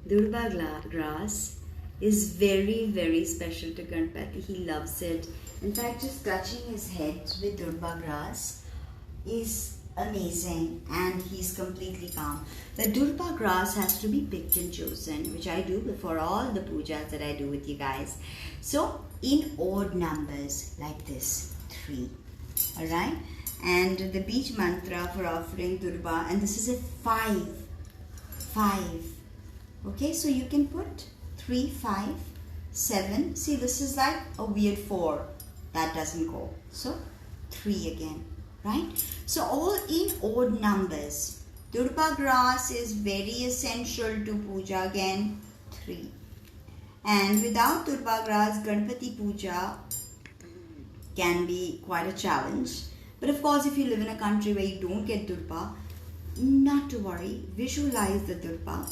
Durba grass is very, very special to Ganpati. He loves it. In fact, just touching his head with Durba grass is amazing, and he's completely calm. The Durba grass has to be picked and chosen, which I do before all the pujas that I do with you guys. So in odd numbers like this, 3. Alright? And the beach mantra for offering Durba, and this is a 5. 5. Okay, so you can put 3, 5, 7. See, this is like a weird 4. That doesn't go. So 3 again. Right? So all in odd numbers. Durba grass is very essential to puja again. 3. And without Durba grass, Ganpati puja can be quite a challenge. But of course, if you live in a country where you don't get Durba, not to worry. Visualize the Durba